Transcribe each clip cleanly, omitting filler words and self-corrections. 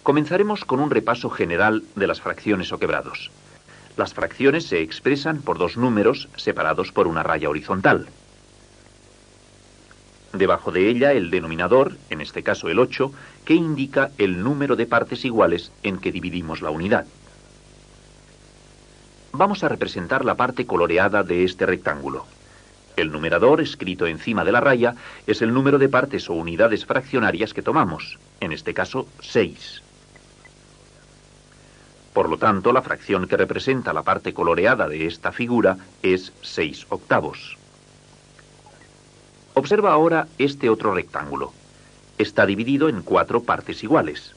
Comenzaremos con un repaso general de las fracciones o quebrados. Las fracciones se expresan por dos números separados por una raya horizontal. Debajo de ella el denominador, en este caso el 8, que indica el número de partes iguales en que dividimos la unidad. Vamos a representar la parte coloreada de este rectángulo. El numerador, escrito encima de la raya, es el número de partes o unidades fraccionarias que tomamos, en este caso 6. Por lo tanto, la fracción que representa la parte coloreada de esta figura es 6/8. Observa ahora este otro rectángulo. Está dividido en 4 partes iguales.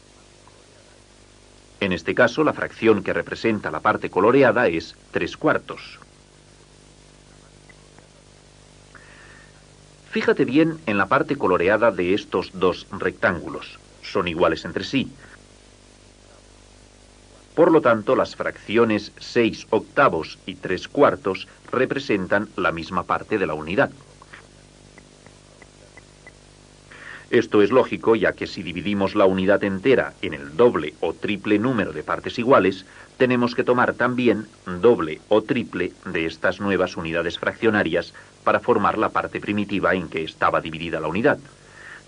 En este caso, la fracción que representa la parte coloreada es 3/4. Fíjate bien en la parte coloreada de estos dos rectángulos. Son iguales entre sí. Por lo tanto, las fracciones 6/8 y 3/4 representan la misma parte de la unidad. Esto es lógico, ya que si dividimos la unidad entera en el doble o triple número de partes iguales, tenemos que tomar también doble o triple de estas nuevas unidades fraccionarias para formar la parte primitiva en que estaba dividida la unidad.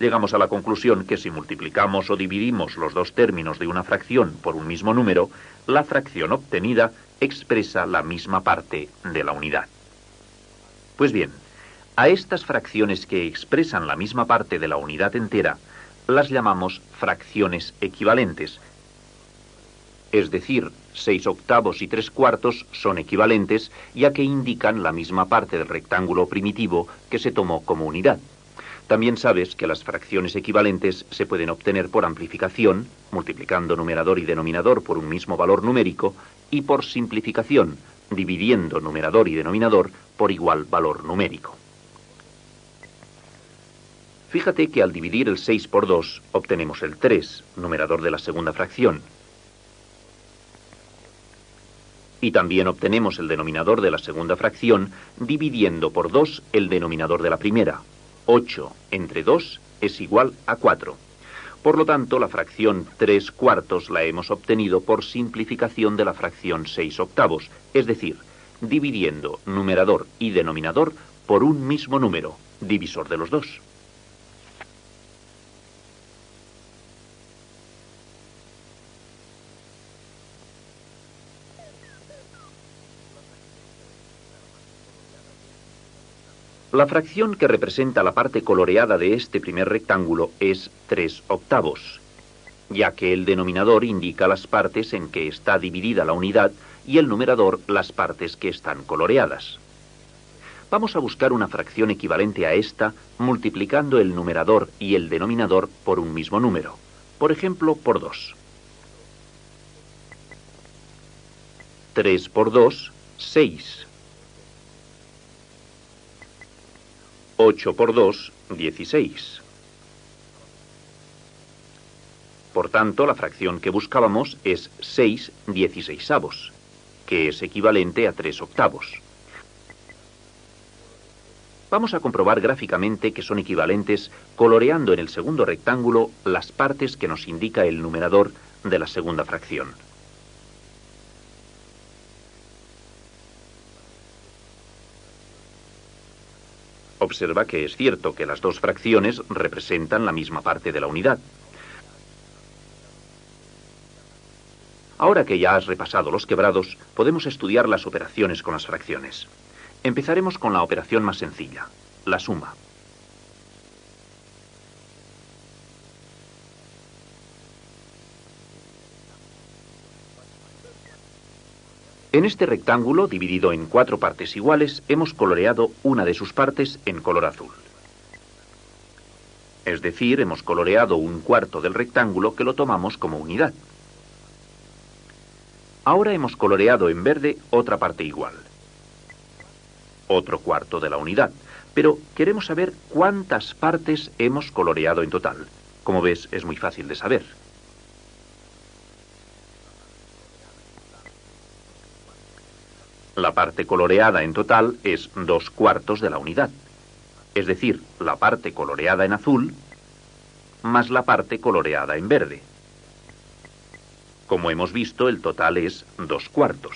Llegamos a la conclusión que si multiplicamos o dividimos los dos términos de una fracción por un mismo número, la fracción obtenida expresa la misma parte de la unidad. Pues bien, a estas fracciones que expresan la misma parte de la unidad entera, las llamamos fracciones equivalentes. Es decir, 6/8 y 3/4 son equivalentes, ya que indican la misma parte del rectángulo primitivo que se tomó como unidad. También sabes que las fracciones equivalentes se pueden obtener por amplificación, multiplicando numerador y denominador por un mismo valor numérico, y por simplificación, dividiendo numerador y denominador por igual valor numérico. Fíjate que al dividir el 6 por 2 obtenemos el 3, numerador de la segunda fracción. Y también obtenemos el denominador de la segunda fracción dividiendo por 2 el denominador de la primera. 8 entre 2 es igual a 4. Por lo tanto, la fracción 3/4 la hemos obtenido por simplificación de la fracción 6/8, es decir, dividiendo numerador y denominador por un mismo número, divisor de los dos. La fracción que representa la parte coloreada de este primer rectángulo es 3/8, ya que el denominador indica las partes en que está dividida la unidad y el numerador las partes que están coloreadas. Vamos a buscar una fracción equivalente a esta multiplicando el numerador y el denominador por un mismo número, por ejemplo, por 2. 3 por 2, 6. 8 por 2, 16. Por tanto, la fracción que buscábamos es 6/16, que es equivalente a 3/8. Vamos a comprobar gráficamente que son equivalentes coloreando en el segundo rectángulo las partes que nos indica el numerador de la segunda fracción. Observa que es cierto que las dos fracciones representan la misma parte de la unidad. Ahora que ya has repasado los quebrados, podemos estudiar las operaciones con las fracciones. Empezaremos con la operación más sencilla, la suma. En este rectángulo, dividido en 4 partes iguales, hemos coloreado una de sus partes en color azul. Es decir, hemos coloreado un cuarto del rectángulo que lo tomamos como unidad. Ahora hemos coloreado en verde otra parte igual. Otro cuarto de la unidad. Pero queremos saber cuántas partes hemos coloreado en total. Como ves, es muy fácil de saber. La parte coloreada en total es 2/4 de la unidad. Es decir, la parte coloreada en azul más la parte coloreada en verde. Como hemos visto, el total es 2/4.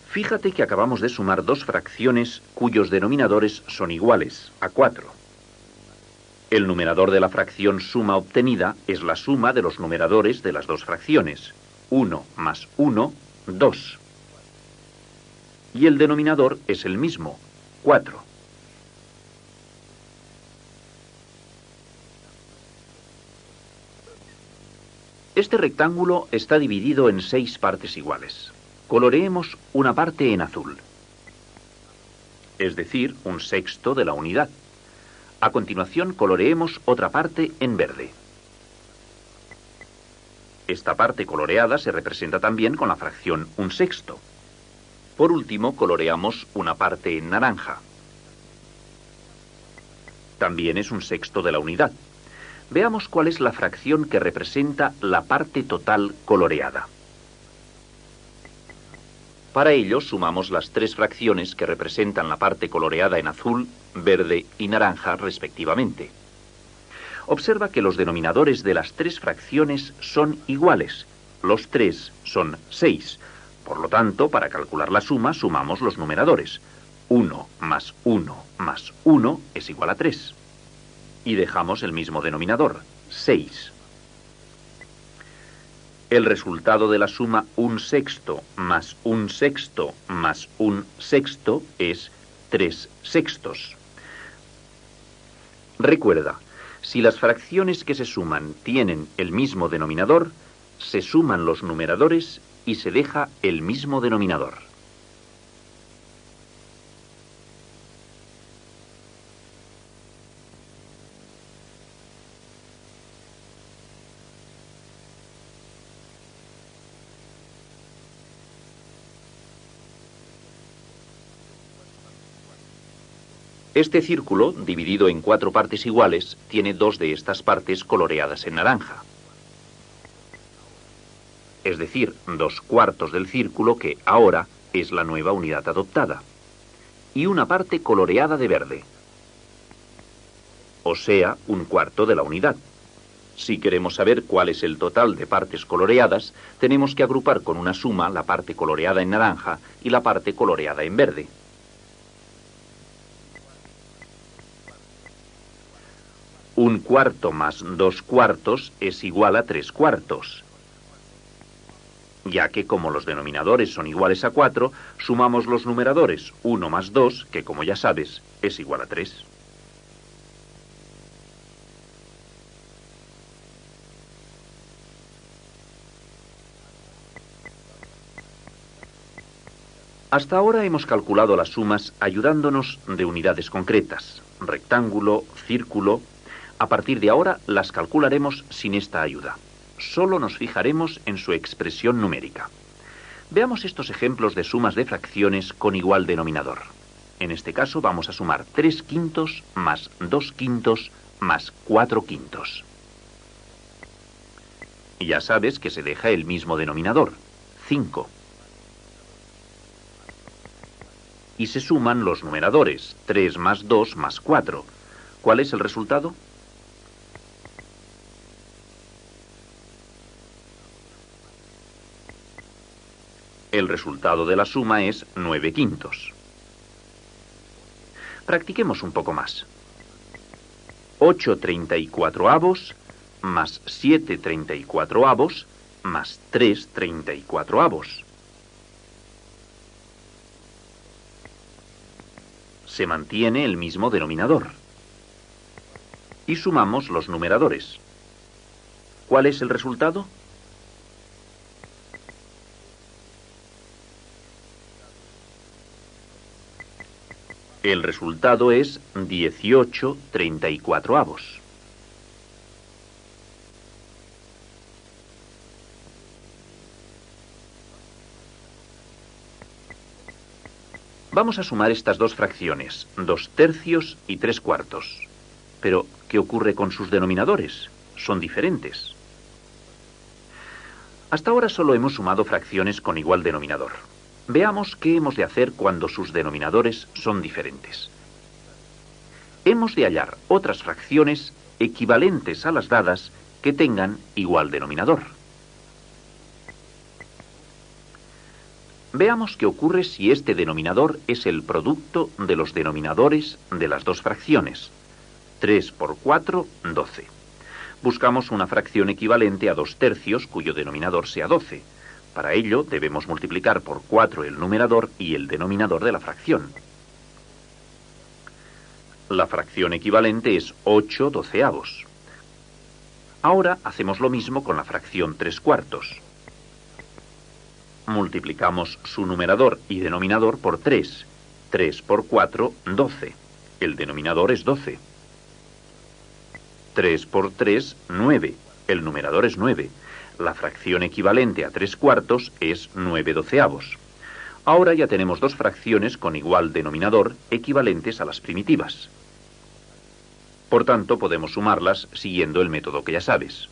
Fíjate que acabamos de sumar dos fracciones cuyos denominadores son iguales, a 4. El numerador de la fracción suma obtenida es la suma de los numeradores de las dos fracciones. 1 más 1, 2. Y el denominador es el mismo, 4. Este rectángulo está dividido en 6 partes iguales. Coloreemos una parte en azul, es decir, 1/6 de la unidad. A continuación coloreemos otra parte en verde. Esta parte coloreada se representa también con la fracción 1/6. Por último, coloreamos una parte en naranja. También es 1/6 de la unidad. Veamos cuál es la fracción que representa la parte total coloreada. Para ello, sumamos las 3 fracciones que representan la parte coloreada en azul, verde y naranja, respectivamente. Observa que los denominadores de las 3 fracciones son iguales. Los 3 son 6. Por lo tanto, para calcular la suma, sumamos los numeradores. 1 más 1 más 1 es igual a 3. Y dejamos el mismo denominador, 6. El resultado de la suma 1/6 más 1/6 más 1/6 es 3/6. Recuerda, si las fracciones que se suman tienen el mismo denominador, se suman los numeradores y se deja el mismo denominador. Este círculo, dividido en 4 partes iguales, tiene 2 de estas partes coloreadas en naranja. Es decir, 2/4 del círculo que ahora es la nueva unidad adoptada. Y una parte coloreada de verde. O sea, 1/4 de la unidad. Si queremos saber cuál es el total de partes coloreadas, tenemos que agrupar con una suma la parte coloreada en naranja y la parte coloreada en verde. 1/4 más 2/4 es igual a 3/4. Ya que como los denominadores son iguales a 4, sumamos los numeradores 1 más 2, que como ya sabes, es igual a 3. Hasta ahora hemos calculado las sumas ayudándonos de unidades concretas, rectángulo, círculo. A partir de ahora las calcularemos sin esta ayuda. Solo nos fijaremos en su expresión numérica. Veamos estos ejemplos de sumas de fracciones con igual denominador. En este caso vamos a sumar 3/5 más 2/5 más 4/5. Ya sabes que se deja el mismo denominador, 5. Y se suman los numeradores, 3 más 2 más 4. ¿Cuál es el resultado? El resultado de la suma es 9/5. Practiquemos un poco más. 8/34 más 7/34 más 3/34. Se mantiene el mismo denominador. Y sumamos los numeradores. ¿Cuál es el resultado? El resultado es 18/34. Vamos a sumar estas dos fracciones, 2/3 y 3/4. Pero, ¿qué ocurre con sus denominadores? Son diferentes. Hasta ahora solo hemos sumado fracciones con igual denominador. Veamos qué hemos de hacer cuando sus denominadores son diferentes. Hemos de hallar otras fracciones equivalentes a las dadas que tengan igual denominador. Veamos qué ocurre si este denominador es el producto de los denominadores de las dos fracciones. 3 por 4, 12. Buscamos una fracción equivalente a 2/3 cuyo denominador sea 12. Para ello debemos multiplicar por 4 el numerador y el denominador de la fracción. La fracción equivalente es 8/12. Ahora hacemos lo mismo con la fracción 3/4. Multiplicamos su numerador y denominador por 3. 3 por 4, 12. El denominador es 12. 3 por 3, 9. El numerador es 9. La fracción equivalente a 3/4 es 9/12. Ahora ya tenemos dos fracciones con igual denominador equivalentes a las primitivas. Por tanto, podemos sumarlas siguiendo el método que ya sabes.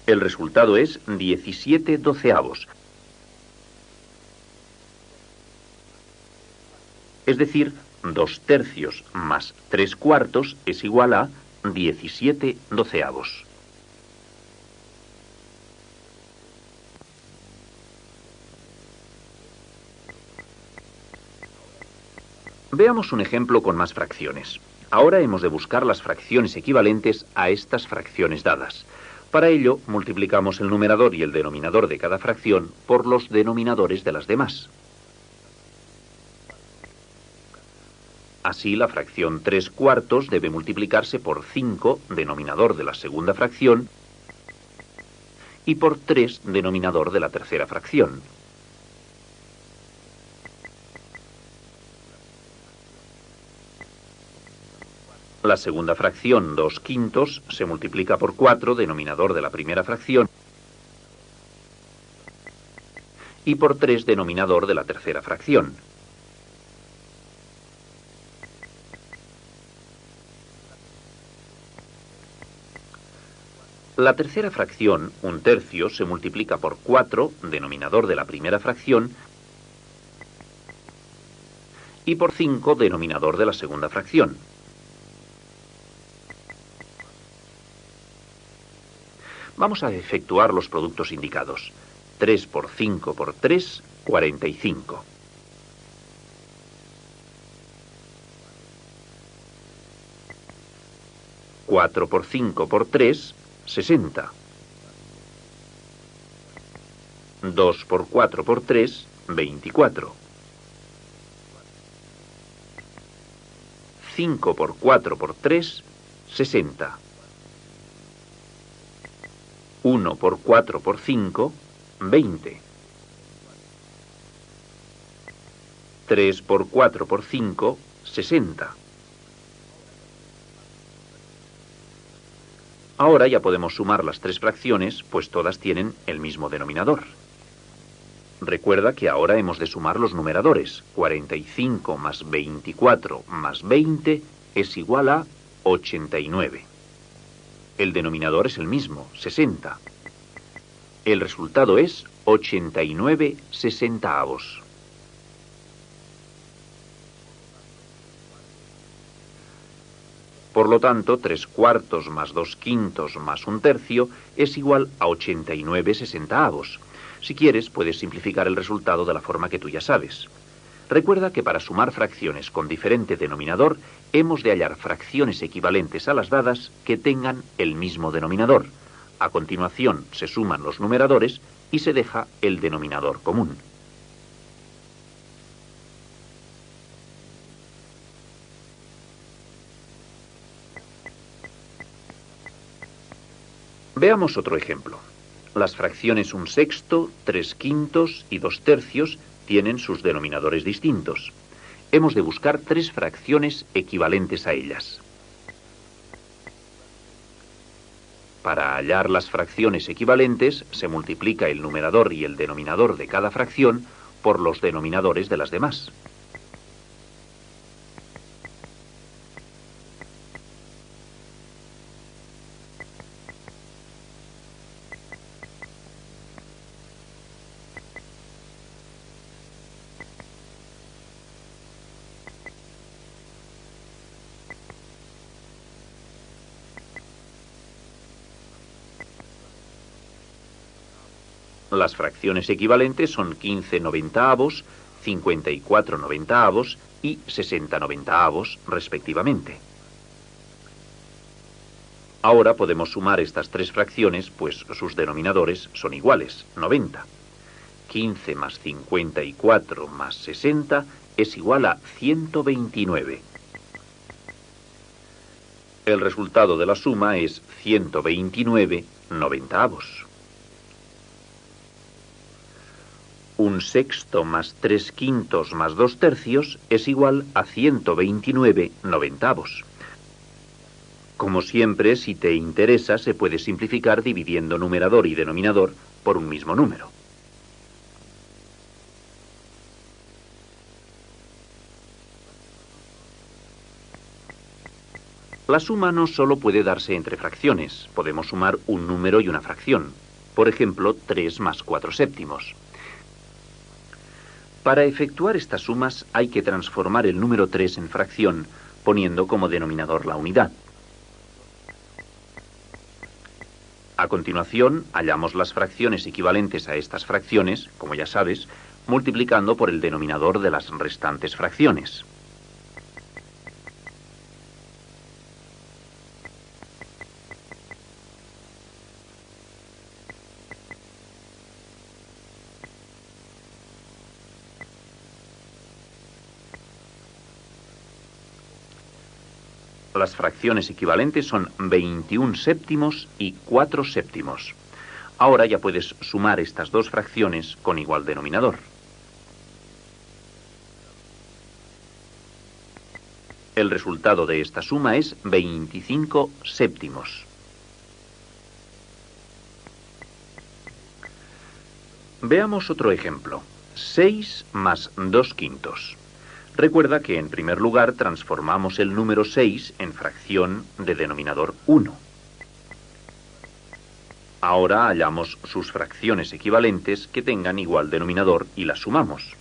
El resultado es 17/12. Es decir, 2/3 más 3/4 es igual a 17/12. Veamos un ejemplo con más fracciones. Ahora hemos de buscar las fracciones equivalentes a estas fracciones dadas. Para ello, multiplicamos el numerador y el denominador de cada fracción por los denominadores de las demás. Así, la fracción 3/4 debe multiplicarse por 5, denominador de la segunda fracción, y por 3, denominador de la tercera fracción. La segunda fracción, 2/5, se multiplica por 4, denominador de la primera fracción, y por 3, denominador de la tercera fracción. La tercera fracción, 1/3, se multiplica por 4, denominador de la primera fracción, y por 5, denominador de la segunda fracción. Vamos a efectuar los productos indicados. 3 por 5 por 3, 45. 4 por 5 por 3, 60. 2 por 4 por 3, 24. 5 por 4 por 3, 60. 1 por 4 por 5, 20. 3 por 4 por 5, 60. Ahora ya podemos sumar las tres fracciones, pues todas tienen el mismo denominador. Recuerda que ahora hemos de sumar los numeradores. 45 más 24 más 20 es igual a 89. El denominador es el mismo, 60. El resultado es 89/60. Por lo tanto, 3/4 más 2/5 más 1/3 es igual a 89/60. Si quieres, puedes simplificar el resultado de la forma que tú ya sabes. Recuerda que para sumar fracciones con diferente denominador, hemos de hallar fracciones equivalentes a las dadas que tengan el mismo denominador. A continuación, se suman los numeradores y se deja el denominador común. Veamos otro ejemplo. Las fracciones 1/6, 3/5 y 2/3 tienen sus denominadores distintos. Hemos de buscar tres fracciones equivalentes a ellas. Para hallar las fracciones equivalentes, se multiplica el numerador y el denominador de cada fracción por los denominadores de las demás. Las fracciones equivalentes son 15 noventaavos, 54 noventaavos y 60 noventaavos, respectivamente. Ahora podemos sumar estas tres fracciones, pues sus denominadores son iguales, 90. 15 más 54 más 60 es igual a 129. El resultado de la suma es 129 noventaavos. 1/6 más 3/5 más 2/3 es igual a 129 noventaavos. Como siempre, si te interesa, se puede simplificar dividiendo numerador y denominador por un mismo número. La suma no solo puede darse entre fracciones, podemos sumar un número y una fracción. Por ejemplo, 3 más 4/7. Para efectuar estas sumas hay que transformar el número 3 en fracción, poniendo como denominador la unidad. A continuación, hallamos las fracciones equivalentes a estas fracciones, como ya sabes, multiplicando por el denominador de las restantes fracciones. Las fracciones equivalentes son 21/7 y 4/7. Ahora ya puedes sumar estas dos fracciones con igual denominador. El resultado de esta suma es 25/7. Veamos otro ejemplo. 6 más 2/5. Recuerda que en primer lugar transformamos el número 6 en fracción de denominador 1. Ahora hallamos sus fracciones equivalentes que tengan igual denominador y las sumamos.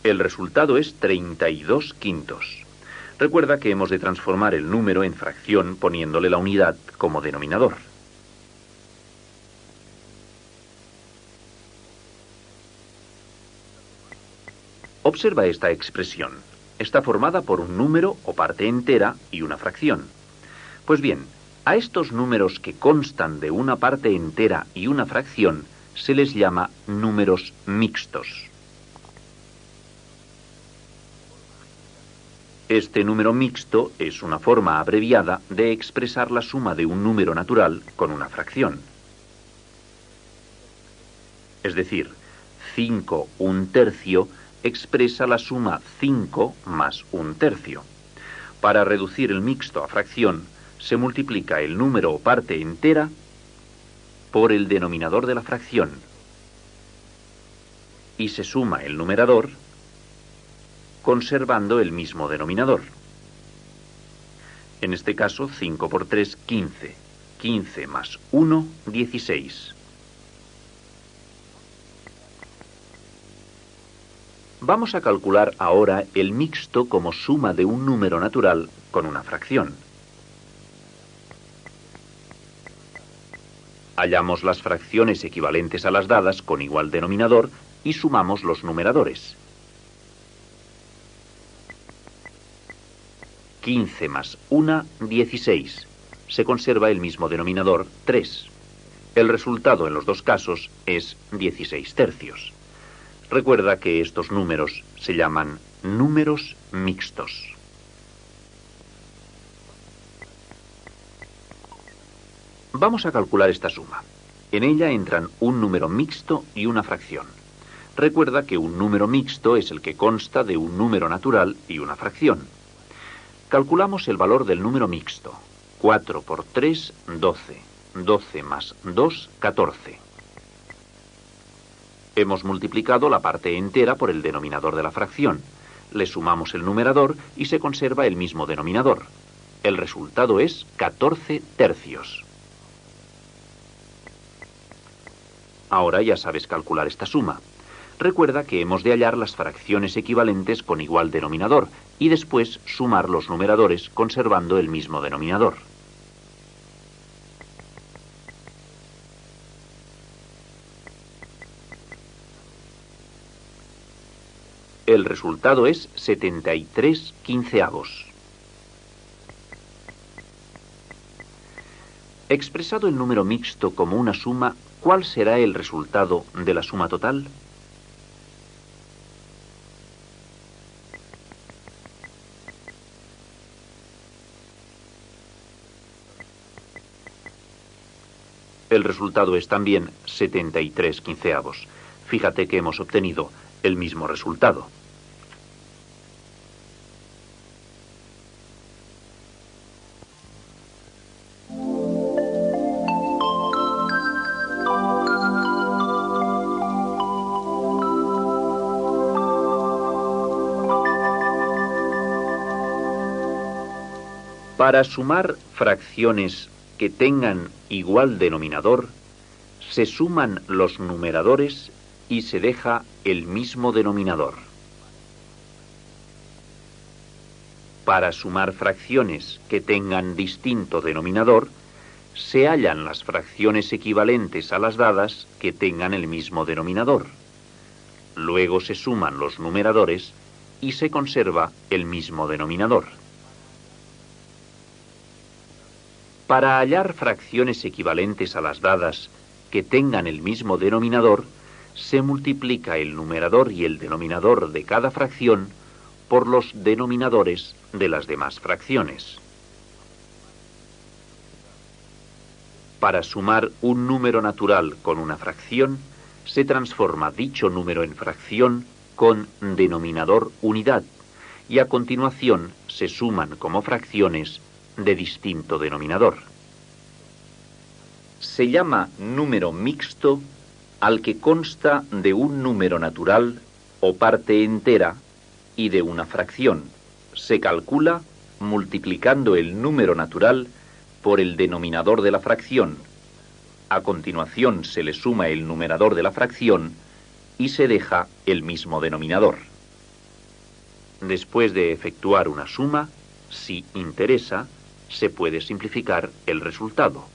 El resultado es 32/5. Recuerda que hemos de transformar el número en fracción poniéndole la unidad como denominador. Observa esta expresión. Está formada por un número o parte entera y una fracción. Pues bien, a estos números que constan de una parte entera y una fracción se les llama números mixtos. Este número mixto es una forma abreviada de expresar la suma de un número natural con una fracción. Es decir, 5/1/3 expresa la suma 5 más 1/3. Para reducir el mixto a fracción, se multiplica el número o parte entera por el denominador de la fracción y se suma el numerador conservando el mismo denominador. En este caso, 5 por 3, 15. 15 más 1, 16. Vamos a calcular ahora el mixto como suma de un número natural con una fracción. Hallamos las fracciones equivalentes a las dadas con igual denominador y sumamos los numeradores. 15 más 1, 16. Se conserva el mismo denominador, 3. El resultado en los dos casos es 16/3. Recuerda que estos números se llaman números mixtos. Vamos a calcular esta suma. En ella entran un número mixto y una fracción. Recuerda que un número mixto es el que consta de un número natural y una fracción. Calculamos el valor del número mixto. 4 por 3, 12. 12 más 2, 14. Hemos multiplicado la parte entera por el denominador de la fracción. Le sumamos el numerador y se conserva el mismo denominador. El resultado es 14/3. Ahora ya sabes calcular esta suma. Recuerda que hemos de hallar las fracciones equivalentes con igual denominador y después sumar los numeradores conservando el mismo denominador. El resultado es 73/15. Expresado el número mixto como una suma, ¿cuál será el resultado de la suma total? El resultado es también 73/15. Fíjate que hemos obtenido el mismo resultado. Para sumar fracciones que tengan igual denominador, se suman los numeradores y se deja el mismo denominador. Para sumar fracciones que tengan distinto denominador, se hallan las fracciones equivalentes a las dadas que tengan el mismo denominador. Luego se suman los numeradores y se conserva el mismo denominador. Para hallar fracciones equivalentes a las dadas que tengan el mismo denominador, se multiplica el numerador y el denominador de cada fracción por los denominadores de las demás fracciones. Para sumar un número natural con una fracción, se transforma dicho número en fracción con denominador unidad, y a continuación se suman como fracciones de distinto denominador. Se llama número mixto al que consta de un número natural o parte entera y de una fracción. Se calcula multiplicando el número natural por el denominador de la fracción. A continuación se le suma el numerador de la fracción y se deja el mismo denominador. Después de efectuar una suma, si interesa, se puede simplificar el resultado.